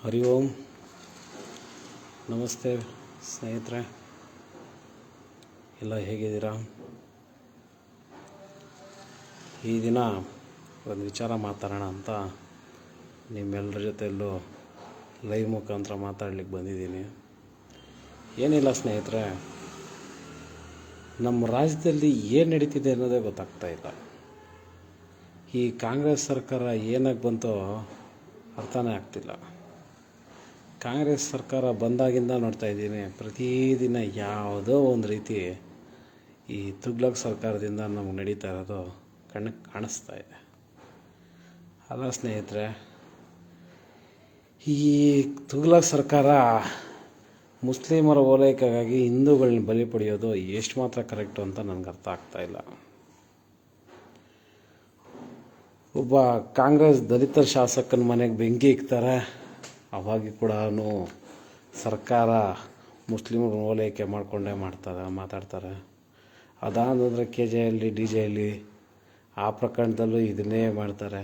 ಹರಿ ಓಂ. ನಮಸ್ತೆ ಸ್ನೇಹಿತರೆ, ಎಲ್ಲ ಹೇಗಿದ್ದೀರಾ? ಈ ದಿನ ಒಂದು ವಿಚಾರ ಮಾತಾಡೋಣ ಅಂತ ನಿಮ್ಮೆಲ್ಲರ ಜೊತೆಯಲ್ಲೂ ಲೈವ್ ಮುಖಾಂತರ ಮಾತಾಡ್ಲಿಕ್ಕೆ ಬಂದಿದ್ದೀನಿ. ಏನಿಲ್ಲ ಸ್ನೇಹಿತರೆ, ನಮ್ಮ ರಾಜ್ಯದಲ್ಲಿ ಏನು ನಡೀತಿದೆ ಅನ್ನೋದೇ ಗೊತ್ತಾಗ್ತಾ ಇಲ್ಲ. ಈ ಕಾಂಗ್ರೆಸ್ ಸರ್ಕಾರ ಏನಕ್ಕೆ ಬಂತೋ ಅರ್ಥನೇ ಆಗ್ತಿಲ್ಲ. ಕಾಂಗ್ರೆಸ್ ಸರ್ಕಾರ ಬಂದಾಗಿಂದ ನೋಡ್ತಾ ಇದ್ದೀನಿ, ಪ್ರತಿದಿನ ಯಾವುದೋ ಒಂದು ರೀತಿ ಈ ತುಗ್ಲಕ್ ಸರ್ಕಾರದಿಂದ ನಮಗೆ ನಡೀತಾ ಇರೋದು ಕಣ್ಣಿಗೆ ಕಾಣಿಸ್ತಾ ಇದೆ. ಅಲ್ಲ ಸ್ನೇಹಿತರೆ, ಈ ತುಗ್ಲಕ್ ಸರ್ಕಾರ ಮುಸ್ಲಿಮರ ಓಲೈಕೆಗಾಗಿ ಹಿಂದೂಗಳನ್ನ ಬಲಿ ಪಡೆಯೋದು ಎಷ್ಟು ಮಾತ್ರ ಕರೆಕ್ಟು ಅಂತ ನನಗೆ ಅರ್ಥ ಆಗ್ತಾ ಇಲ್ಲ. ಒಬ್ಬ ಕಾಂಗ್ರೆಸ್ ದಲಿತರ ಶಾಸಕನ ಮನೆಗೆ ಬೆಂಕಿ ಇಕ್ತಾರೆ, ಅವಾಗ ಕೂಡ ಸರ್ಕಾರ ಮುಸ್ಲಿಮರ ಓಲೈಕೆ ಮಾಡಿಕೊಂಡೇ ಮಾತಾಡ್ತಾರೆ. ಅದಾನಂತರ KJL DJL ಆ ಪ್ರಕರಣದಲ್ಲೂ ಇದನ್ನೇ ಮಾಡ್ತಾರೆ.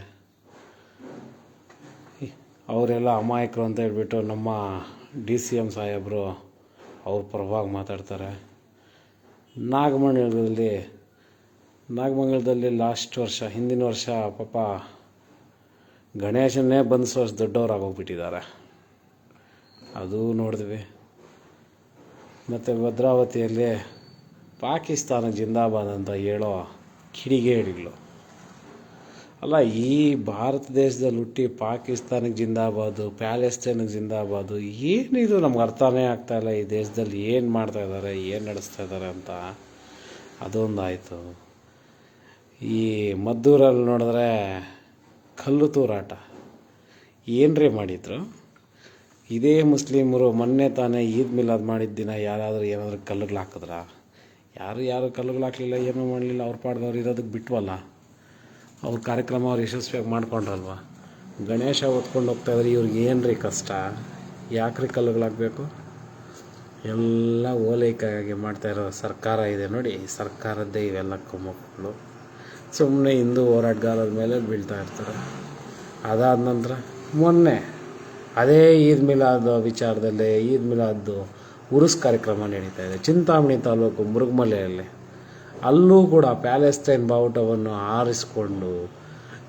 ಅವರೆಲ್ಲ ಅಮಾಯಕರು ಅಂತ ಹೇಳ್ಬಿಟ್ಟು ನಮ್ಮ DCM ಸಾಹೇಬರು ಅವ್ರ ಪರವಾಗಿ ಮಾತಾಡ್ತಾರೆ. ನಾಗಮಂಗಲದಲ್ಲಿ ಲಾಸ್ಟ್ ವರ್ಷ, ಹಿಂದಿನ ವರ್ಷ ಪಾಪ ಗಣೇಶನ್ನೇ ಬಂಧಿಸೋಷ್ಟು ದೊಡ್ಡವರಾಗೋಗ್ಬಿಟ್ಟಿದ್ದಾರೆ, ಅದು ನೋಡಿದ್ವಿ. ಮತ್ತು ಭದ್ರಾವತಿಯಲ್ಲಿ ಪಾಕಿಸ್ತಾನ ಜಿಂದಾಬಾದ್ ಅಂತ ಹೇಳೋ ಕಿಡಿಗೇಡಿಗಳು. ಅಲ್ಲ, ಈ ಭಾರತ ದೇಶದಲ್ಲಿ ಹುಟ್ಟಿ ಪಾಕಿಸ್ತಾನಕ್ಕೆ ಜಿಂದಾಬಾದು, ಪ್ಯಾಲೆಸ್ತೈನಿಗೆ ಜಿಂದಾಬಾದು, ಏನಿದು ನಮ್ಗೆ ಅರ್ಥನೇ ಆಗ್ತಾಯಿಲ್ಲ. ಈ ದೇಶದಲ್ಲಿ ಏನು ಮಾಡ್ತಾಯಿದ್ದಾರೆ, ಏನು ನಡೆಸ್ತಾ ಇದ್ದಾರೆ ಅಂತ. ಅದೊಂದಾಯಿತು. ಈ ಮದ್ದೂರಲ್ಲಿ ನೋಡಿದ್ರೆ ಕಲ್ಲು ತೂರಾಟ ಏನ್ರಿ ಮಾಡಿದ್ರು. ಇದೇ ಮುಸ್ಲಿಮರು ಮೊನ್ನೆ ತಾನೇ ಈದ್ ಮಿಲಾದ್ ಮಾಡಿದ ದಿನ ಏನಾದರೂ ಕಲ್ಲುಗಳು ಹಾಕಿದ್ರ? ಯಾರು ಕಲ್ಲುಗಳು ಹಾಕಲಿಲ್ಲ, ಏನೂ ಮಾಡಲಿಲ್ಲ. ಅವ್ರ ಪಾಡ್ದವ್ರು ಇರೋದಕ್ಕೆ ಬಿಟ್ವಲ್ಲ, ಅವ್ರ ಕಾರ್ಯಕ್ರಮ ಅವ್ರು ಯಶಸ್ವಿಯಾಗಿ ಮಾಡ್ಕೊಂಡ್ರಲ್ವ. ಗಣೇಶ ಹೊತ್ಕೊಂಡು ಹೋಗ್ತಾಯಿದ್ರೆ ಇವ್ರಿಗೆ ಏನ್ರಿ ಕಷ್ಟ? ಯಾಕ್ರಿ ಕಲ್ಲುಗಳು ಹಾಕಬೇಕು? ಎಲ್ಲ ಓಲೈಕೆಯಾಗಿ ಮಾಡ್ತಾಯಿರೋ ಸರ್ಕಾರ ಇದೆ ನೋಡಿ. ಸರ್ಕಾರದ್ದೇ ಇವೆಲ್ಲ ಮಕ್ಕಳು ಸುಮ್ಮನೆ ಹಿಂದೂ ಹೋರಾಟಗಾರರ ಮೇಲೆ ಬೀಳ್ತಾ ಇರ್ತಾರೆ. ಅದಾದ ನಂತರ ಮೊನ್ನೆ ಅದೇ ಈದ್ ಮಿಲಾದ್ ವಿಚಾರದಲ್ಲಿ ಈದ್ ಮಿಲಾದ್ದು ಉರುಸ್ ಕಾರ್ಯಕ್ರಮ ನಡೀತಾ ಇದೆ ಚಿಂತಾಮಣಿ ತಾಲೂಕು ಮುರುಗಮಲೆಯಲ್ಲಿ. ಅಲ್ಲೂ ಕೂಡ ಪ್ಯಾಲೆಸ್ತೈನ್ ಬಾವುಟವನ್ನು ಆರಿಸ್ಕೊಂಡು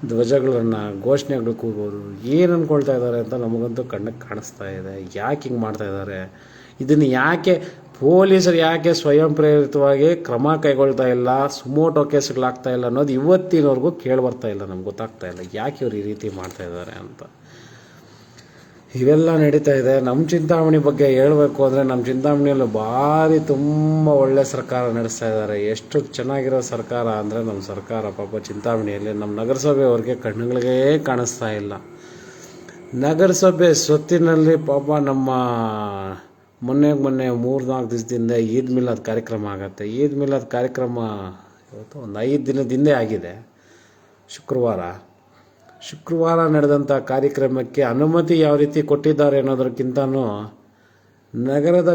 ಧ್ವಜಗಳನ್ನು ಘೋಷಣೆಗಳು ಕೂಗೋದು, ಏನು ಅಂದ್ಕೊಳ್ತಾ ಇದ್ದಾರೆ ಅಂತ ನಮಗಂತೂ ಕಣ್ಣಿಗೆ ಕಾಣಿಸ್ತಾ ಇದೆ. ಯಾಕೆ ಹಿಂಗೆ ಮಾಡ್ತಾ ಇದ್ದಾರೆ? ಇದನ್ನು ಯಾಕೆ ಪೊಲೀಸರು ಸ್ವಯಂ ಪ್ರೇರಿತವಾಗಿ ಕ್ರಮ ಕೈಗೊಳ್ತಾ ಇಲ್ಲ, ಸುಮೋಟೋ ಕೇಸ್ಗಳಾಗ್ತಾ ಇಲ್ಲ ಅನ್ನೋದು ಇವತ್ತಿನವರೆಗೂ ಕೇಳಿಬರ್ತಾ ಇಲ್ಲ. ನಮ್ಗೆ ಗೊತ್ತಾಗ್ತಾ ಇಲ್ಲ ಯಾಕೆ ಇವರು ಈ ರೀತಿ ಮಾಡ್ತಾ ಇದ್ದಾರೆ ಅಂತ. ಇವೆಲ್ಲ ನಡೀತಾ ಇದೆ. ನಮ್ಮ ಚಿಂತಾಮಣಿ ಬಗ್ಗೆ ಹೇಳಬೇಕು ಅಂದರೆ, ನಮ್ಮ ಚಿಂತಾಮಣಿಯಲ್ಲಿ ಭಾರಿ ತುಂಬ ಒಳ್ಳೆ ಸರ್ಕಾರ ನಡೆಸ್ತಾ ಇದ್ದಾರೆ. ಎಷ್ಟು ಚೆನ್ನಾಗಿರೋ ಸರ್ಕಾರ ಅಂದರೆ ನಮ್ಮ ಸರ್ಕಾರ ಪಾಪ ಚಿಂತಾಮಣಿಯಲ್ಲಿ ನಮ್ಮ ನಗರಸಭೆಯವ್ರಿಗೆ ಕಣ್ಣುಗಳಿಗೆ ಕಾಣಿಸ್ತಾ ಇಲ್ಲ. ನಗರಸಭೆ ಸ್ವತ್ತಿನಲ್ಲಿ ಪಾಪ ನಮ್ಮ ಮೊನ್ನೆ 3-4 ದಿವಸದಿಂದ ಈದ್ ಮಿಲಾದ್ ಕಾರ್ಯಕ್ರಮ ಆಗುತ್ತೆ. ಈದ್ ಮಿಲಾದ್ ಕಾರ್ಯಕ್ರಮ ಇವತ್ತು ಒಂದು 5 ದಿನದ ಹಿಂದೆ ಆಗಿದೆ. ಶುಕ್ರವಾರ ನಡೆದಂಥ ಕಾರ್ಯಕ್ರಮಕ್ಕೆ ಅನುಮತಿ ಯಾವ ರೀತಿ ಕೊಟ್ಟಿದ್ದಾರೆ ಅನ್ನೋದಕ್ಕಿಂತನೂ ನಗರದ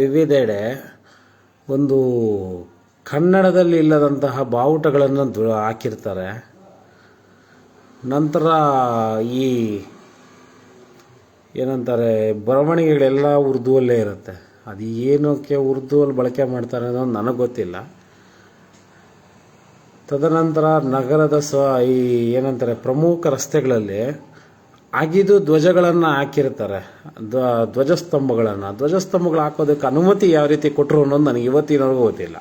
ವಿವಿಧೆಡೆ ಒಂದು ಕನ್ನಡದಲ್ಲಿ ಇಲ್ಲದಂತಹ ಬಾವುಟಗಳನ್ನು ಹಾಕಿರ್ತಾರೆ. ನಂತರ ಈ ಏನಂತಾರೆ, ಬರವಣಿಗೆಗಳೆಲ್ಲ ಉರ್ದುವಲ್ಲೇ ಇರುತ್ತೆ. ಅದು ಏನಕ್ಕೆ ಉರ್ದುವಲ್ಲಿ ಬಳಕೆ ಮಾಡ್ತಾರೆ ಅನ್ನೋದು ನನಗೆ ಗೊತ್ತಿಲ್ಲ. ತದನಂತರ ನಗರದ ಏನಂತಾರೆ ಪ್ರಮುಖ ರಸ್ತೆಗಳಲ್ಲಿ ಅಗಿದು ಧ್ವಜಗಳನ್ನು ಹಾಕಿರ್ತಾರೆ, ಧ್ವಜಸ್ತಂಭಗಳು ಹಾಕೋದಕ್ಕೆ ಅನುಮತಿ ಯಾವ ರೀತಿ ಕೊಟ್ಟರು ಅನ್ನೋದು ನನಗೆ ಇವತ್ತಿನವರೆಗೂ ಗೊತ್ತಿಲ್ಲ.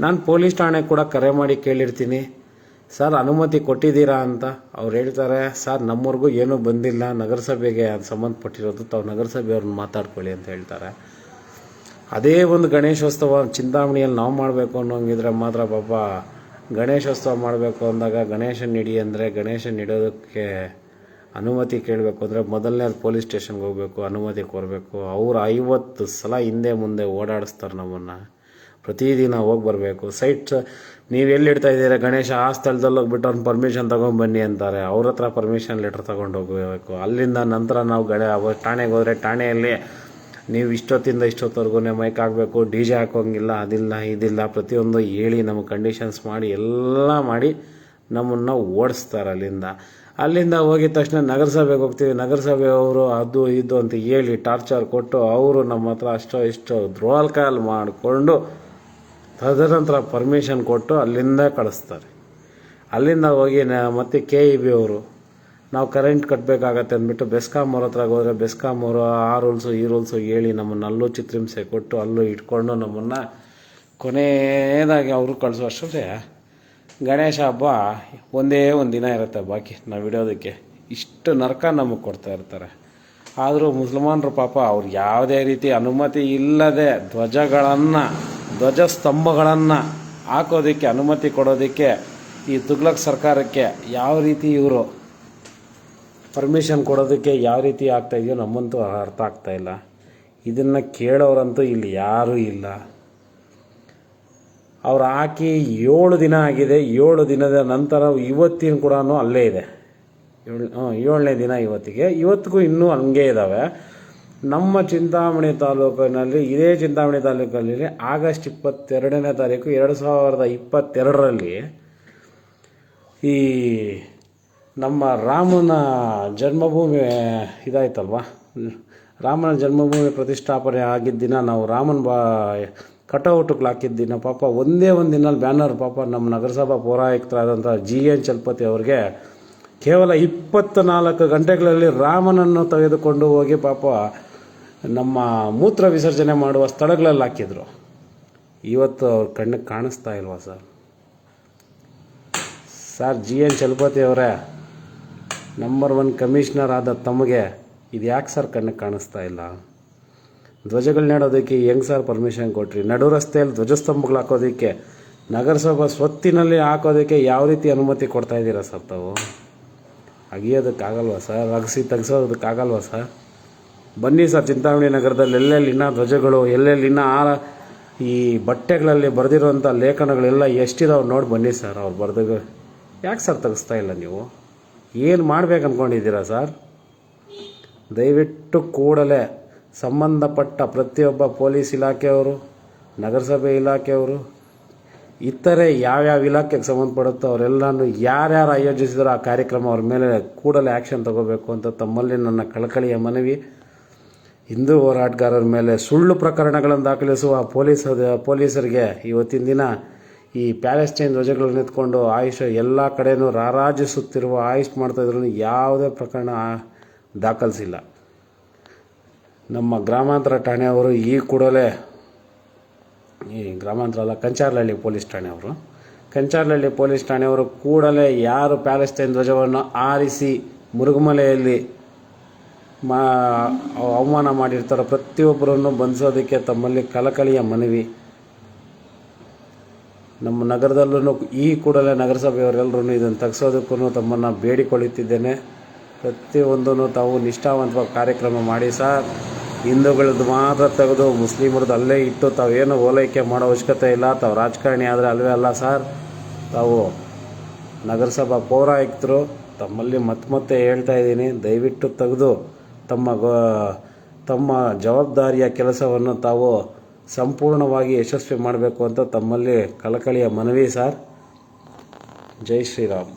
ನಾನು ಪೊಲೀಸ್ ಠಾಣೆಗೆ ಕೂಡ ಕರೆ ಮಾಡಿ ಕೇಳಿರ್ತೀನಿ, ಸರ್ ಅನುಮತಿ ಕೊಟ್ಟಿದ್ದೀರಾ ಅಂತ. ಅವ್ರು ಹೇಳ್ತಾರೆ, ಸರ್ ನಮ್ಮವ್ರಿಗೂ ಏನೂ ಬಂದಿಲ್ಲ, ನಗರಸಭೆಗೆ ಅದು ಸಂಬಂಧಪಟ್ಟಿರೋದು, ತಾವು ನಗರಸಭೆಯವ್ರನ್ನ ಮಾತಾಡ್ಕೊಳ್ಳಿ ಅಂತ ಹೇಳ್ತಾರೆ. ಅದೇ ಒಂದು ಗಣೇಶೋತ್ಸವ ಚಿಂತಾಮಣಿಯಲ್ಲಿ ನಾವು ಮಾಡಬೇಕು ಅನ್ನೋಂಗಿದ್ರೆ ಮಾತ್ರ ಪಾಪ ಗಣೇಶೋತ್ಸವ ಮಾಡಬೇಕು ಅಂದಾಗ ಗಣೇಶನ ಇಡಿ ಅಂದರೆ ಗಣೇಶನ ಇಡೋದಕ್ಕೆ ಅನುಮತಿ ಕೇಳಬೇಕು ಅಂದರೆ ಮೊದಲನೇ ಪೊಲೀಸ್ ಸ್ಟೇಷನ್ಗೆ ಹೋಗಬೇಕು, ಅನುಮತಿ ಕೊಡಬೇಕು. ಅವರು 50 ಸಲ ಹಿಂದೆ ಮುಂದೆ ಓಡಾಡಿಸ್ತಾರೆ ನಮ್ಮನ್ನು. ಪ್ರತಿದಿನ ಹೋಗಿ ಬರಬೇಕು. ನೀವು ಎಲ್ಲಿಡ್ತಾ ಇದ್ದೀರಾ ಗಣೇಶ, ಆ ಸ್ಥಳದಲ್ಲಿ ಹೋಗ್ಬಿಟ್ಟು ಅವ್ನು ಪರ್ಮಿಷನ್ ತೊಗೊಂಡ್ಬನ್ನಿ ಅಂತಾರೆ. ಅವ್ರ ಹತ್ರ ಪರ್ಮಿಷನ್ ಲೆಟರ್ ತೊಗೊಂಡು ಹೋಗಬೇಕು. ಅಲ್ಲಿಂದ ನಂತರ ನಾವು ಠಾಣೆಗೆ ಹೋದರೆ ಠಾಣೆಯಲ್ಲಿ ನೀವು ಇಷ್ಟೊತ್ತಿಂದ ಇಷ್ಟೊತ್ತವರೆಗೂ ಮೈಕ್ ಹಾಕಬೇಕು, DJ ಹಾಕೋಂಗಿಲ್ಲ, ಅದಿಲ್ಲ ಇದಿಲ್ಲ, ಪ್ರತಿಯೊಂದು ಹೇಳಿ ನಮಗೆ ಕಂಡೀಷನ್ಸ್ ಮಾಡಿ ಎಲ್ಲ ಮಾಡಿ ನಮ್ಮನ್ನು ಓಡಿಸ್ತಾರೆ ಅಲ್ಲಿಂದ ಹೋಗಿದ ತಕ್ಷಣ ನಗರಸಭೆಗೆ ಹೋಗ್ತೀವಿ. ನಗರಸಭೆಯವರು ಅದು ಇದು ಅಂತ ಹೇಳಿ ಟಾರ್ಚರ್ ಕೊಟ್ಟು ಅವರು ನಮ್ಮ ಹತ್ರ ಅಷ್ಟೋ ಇಷ್ಟೋ ರೋಲ್ ಕಾಲ್ ಮಾಡಿಕೊಂಡು ತದನಂತರ ಪರ್ಮಿಷನ್ ಕೊಟ್ಟು ಅಲ್ಲಿಂದ ಕಳಿಸ್ತಾರೆ. ಅಲ್ಲಿಂದ ಹೋಗಿ ಮತ್ತೆ KEB ಅವರು ನಾವು ಕರೆಂಟ್ ಕಟ್ಟಬೇಕಾಗತ್ತೆ ಅಂದ್ಬಿಟ್ಟು ಬೆಸ್ಕಾಂ ಅವ್ರ ಹತ್ರ ಹೋದರೆ ಬೆಸ್ಕಾಂ ಅವರು ಆ ರೂಲ್ಸು ಈ ರೂಲ್ಸು ಹೇಳಿ ನಮ್ಮನ್ನು ಅಲ್ಲೂ ಚಿತ್ರಹಿಂಸೆ ಕೊಟ್ಟು ಅಲ್ಲೂ ಇಟ್ಕೊಂಡು ನಮ್ಮನ್ನು ಕೊನೆಯದಾಗಿ ಅವರು ಕಳಿಸೋ ಅಷ್ಟೇ ಗಣೇಶ ಹಬ್ಬ ಒಂದೇ ಒಂದು ದಿನ ಇರುತ್ತೆ ಬಾಕಿ ನಾವು ಇಡೋದಕ್ಕೆ. ಇಷ್ಟು ನರಕ ನಮಗೆ ಕೊಡ್ತಾ ಇರ್ತಾರೆ. ಆದರೂ ಮುಸಲ್ಮಾನರು ಪಾಪ ಅವ್ರು ಯಾವುದೇ ರೀತಿ ಅನುಮತಿ ಇಲ್ಲದೆ ಧ್ವಜಸ್ತಂಭಗಳನ್ನು ಹಾಕೋದಕ್ಕೆ ಅನುಮತಿ ಕೊಡೋದಕ್ಕೆ ಈ ತುಗ್ಲಕ್ ಸರ್ಕಾರಕ್ಕೆ ಯಾವ ರೀತಿ ಇವರು ಪರ್ಮಿಷನ್ ಕೊಡೋದಕ್ಕೆ ಯಾವ ರೀತಿ ಆಗ್ತಾಯಿದೆಯೋ ನಮ್ಮಂತೂ ಅರ್ಥ ಆಗ್ತಾಯಿಲ್ಲ. ಇದನ್ನು ಕೇಳೋರಂತೂ ಇಲ್ಲಿ ಯಾರೂ ಇಲ್ಲ. ಅವ್ರು ಹಾಕಿ 7 ದಿನ ಆಗಿದೆ. 7 ದಿನದ ನಂತರ ಇವತ್ತಿನ ಕೂಡ ಅಲ್ಲೇ ಇದೆ. 7ನೇ ದಿನ ಇವತ್ತಿಗೂ ಇನ್ನೂ ಹಂಗೆ ಇದ್ದಾವೆ. ನಮ್ಮ ಚಿಂತಾಮಣಿ ತಾಲೂಕಿನಲ್ಲಿ ಇದೇ ಚಿಂತಾಮಣಿ ತಾಲೂಕಿನಲ್ಲಿ ಆಗಸ್ಟ್ 22ನೇ ತಾರೀಕು 2022ರಲ್ಲಿ ಈ ನಮ್ಮ ರಾಮನ ಜನ್ಮಭೂಮಿ ಇದಾಯ್ತಲ್ವ, ರಾಮನ ಜನ್ಮಭೂಮಿ ಪ್ರತಿಷ್ಠಾಪನೆ ಆಗಿದ್ದ ದಿನ ನಾವು ರಾಮನ ಕಟೌಟ್ಗೆ ಹಾಕಿದ್ದ ದಿನ ಪಾಪ ಒಂದೇ ಒಂದು ದಿನಲ್ಲಿ ಬ್ಯಾನರ್ ಪಾಪ ನಮ್ಮ ನಗರಸಭಾ ಪೌರಾಯುಕ್ತರಾದಂಥ GN ಚಲಪತಿ ಅವ್ರಿಗೆ ಕೇವಲ 24 ಗಂಟೆಗಳಲ್ಲಿ ರಾಮನನ್ನು ತೆಗೆದುಕೊಂಡು ಹೋಗಿ ಪಾಪ ನಮ್ಮ ಮೂತ್ರ ವಿಸರ್ಜನೆ ಮಾಡುವ ಸ್ಥಳಗಳಲ್ಲಿ ಹಾಕಿದ್ರು. ಇವತ್ತು ಅವ್ರ ಕಣ್ಣಿಗೆ ಕಾಣಿಸ್ತಾ ಇಲ್ವಾ ಸರ್? GN ಚಲಪತಿ ಅವರೇ, ನಂಬರ್ 1 ಕಮಿಷನರ್ ಆದ ತಮಗೆ ಇದು ಯಾಕೆ ಸರ್ ಕಣ್ಣಿಗೆ ಕಾಣಿಸ್ತಾ ಇಲ್ಲ? ಧ್ವಜಗಳು ನೆಡೋದಕ್ಕೆ ಹೆಂಗೆ ಸರ್ ಪರ್ಮಿಷನ್ ಕೊಟ್ರಿ? ನಡು ರಸ್ತೆಯಲ್ಲಿ ಧ್ವಜಸ್ತಂಭಗಳು ಹಾಕೋದಕ್ಕೆ ನಗರಸಭಾ ಸ್ವತ್ತಿನಲ್ಲಿ ಹಾಕೋದಕ್ಕೆ ಯಾವ ರೀತಿ ಅನುಮತಿ ಕೊಡ್ತಾ ಇದ್ದೀರಾ ಸರ್ ತಾವು? ಅಗಿಯೋದಕ್ಕಾಗಲ್ವಾ ಸರ್? ತೆಗೆಸೋದಕ್ಕಾಗಲ್ವಾ ಸರ್? ಬನ್ನಿ ಸರ್, ಚಿಂತಾಮಣಿ ನಗರದಲ್ಲಿ ಎಲ್ಲೆಲ್ಲಿ ಇನ್ನೂ ಧ್ವಜಗಳು, ಎಲ್ಲೆಲ್ಲಿ ಇನ್ನೂ ಈ ಬಟ್ಟೆಗಳಲ್ಲಿ ಬರೆದಿರೋಂಥ ಲೇಖನಗಳೆಲ್ಲ ಎಷ್ಟಿದಾವೆ ನೋಡಿ ಬನ್ನಿ ಸರ್. ಅವ್ರು ಬರೆದಾಗ ಯಾಕೆ ಸರ್ ತೆಗೆಸ್ತಾ ಇಲ್ಲ ನೀವು? ಏನು ಮಾಡ್ಬೇಕು ಅಂದ್ಕೊಂಡಿದ್ದೀರಾ ಸರ್? ದಯವಿಟ್ಟು ಕೂಡಲೇ ಸಂಬಂಧಪಟ್ಟ ಪ್ರತಿಯೊಬ್ಬ ಪೊಲೀಸ್ ಇಲಾಖೆಯವರು, ನಗರಸಭೆ ಇಲಾಖೆಯವರು, ಇತರೆ ಯಾವ್ಯಾವ ಇಲಾಖೆಗೆ ಸಂಬಂಧಪಡುತ್ತೋ ಅವರೆಲ್ಲನೂ ಯಾರ್ಯಾರು ಆಯೋಜಿಸಿದ್ರು ಆ ಕಾರ್ಯಕ್ರಮ ಅವ್ರ ಮೇಲೆ ಕೂಡಲೇ ಆ್ಯಕ್ಷನ್ ತಗೋಬೇಕು ಅಂತ ತಮ್ಮಲ್ಲಿ ನನ್ನ ಕಳಕಳಿಯ ಮನವಿ. ಹಿಂದೂ ಹೋರಾಟಗಾರರ ಮೇಲೆ ಸುಳ್ಳು ಪ್ರಕರಣಗಳನ್ನು ದಾಖಲಿಸುವ ಪೊಲೀಸರಿಗೆ ಇವತ್ತಿನ ದಿನ ಈ ಪ್ಯಾಲೆಸ್ಟೈನ್ ಧ್ವಜಗಳನ್ನು ಎತ್ಕೊಂಡು ಎಲ್ಲ ಕಡೆಯೂ ರಾರಾಜಿಸುತ್ತಿರುವ ಮಾಡ್ತಾಯಿದ್ರು ಯಾವುದೇ ಪ್ರಕರಣ ದಾಖಲಿಸಿಲ್ಲ. ನಮ್ಮ ಗ್ರಾಮಾಂತರ ಠಾಣೆಯವರು ಈ ಕೂಡಲೇ ಗ್ರಾಮಾಂತರ ಅಲ್ಲ, ಕಂಚಾರ್ಲಹಳ್ಳಿ ಪೊಲೀಸ್ ಠಾಣೆಯವರು ಕೂಡಲೇ ಯಾರು ಪ್ಯಾಲೆಸ್ಟೈನ್ ಧ್ವಜವನ್ನು ಆರಿಸಿ ಮುರುಘಮಲೆಯಲ್ಲಿ ಅವಮಾನ ಮಾಡಿರ್ತಾರೋ ಪ್ರತಿಯೊಬ್ಬರನ್ನು ಬಂಧಿಸೋದಕ್ಕೆ ತಮ್ಮಲ್ಲಿ ಕಳಕಳಿಯ ಮನವಿ. ನಮ್ಮ ನಗರದಲ್ಲೂ ಈ ಕೂಡಲೇ ನಗರಸಭೆಯವರೆಲ್ಲರೂ ಇದನ್ನು ತೆಗೆಸೋದಕ್ಕೂ ತಮ್ಮನ್ನು ಬೇಡಿಕೊಳ್ಳುತ್ತಿದ್ದೇನೆ. ಪ್ರತಿಯೊಂದನ್ನು ತಾವು ನಿಷ್ಠಾವಂತವಾಗಿ ಕಾರ್ಯಕ್ರಮ ಮಾಡಿ ಸರ್. ಹಿಂದೂಗಳದ್ದು ಮಾತ್ರ ತೆಗೆದು ಮುಸ್ಲಿಮರದ್ದು ಅಲ್ಲೇ ಇಟ್ಟು ತಾವೇನು ಓಲೈಕೆ ಮಾಡೋ ಅವಶ್ಯಕತೆ ಇಲ್ಲ. ತಾವು ರಾಜಕಾರಣಿ ಆದರೆ ಅಲ್ವೇ ಅಲ್ಲ ಸರ್. ತಾವು ನಗರಸಭಾ ಪೌರಾಯುಕ್ತರು, ತಮ್ಮಲ್ಲಿ ಮತ್ತೆ ಹೇಳ್ತಾ ಇದ್ದೀನಿ, ದಯವಿಟ್ಟು ತೆಗೆದು ತಮ್ಮ ಜವಾಬ್ದಾರಿಯ ಕೆಲಸವನ್ನು ತಾವು ಸಂಪೂರ್ಣವಾಗಿ ಯಶಸ್ವಿ ಮಾಡಬೇಕು ಅಂತ ತಮ್ಮಲ್ಲಿ ಕಳಕಳಿಯ ಮನವಿ ಸರ್. ಜೈ ಶ್ರೀರಾಮ್.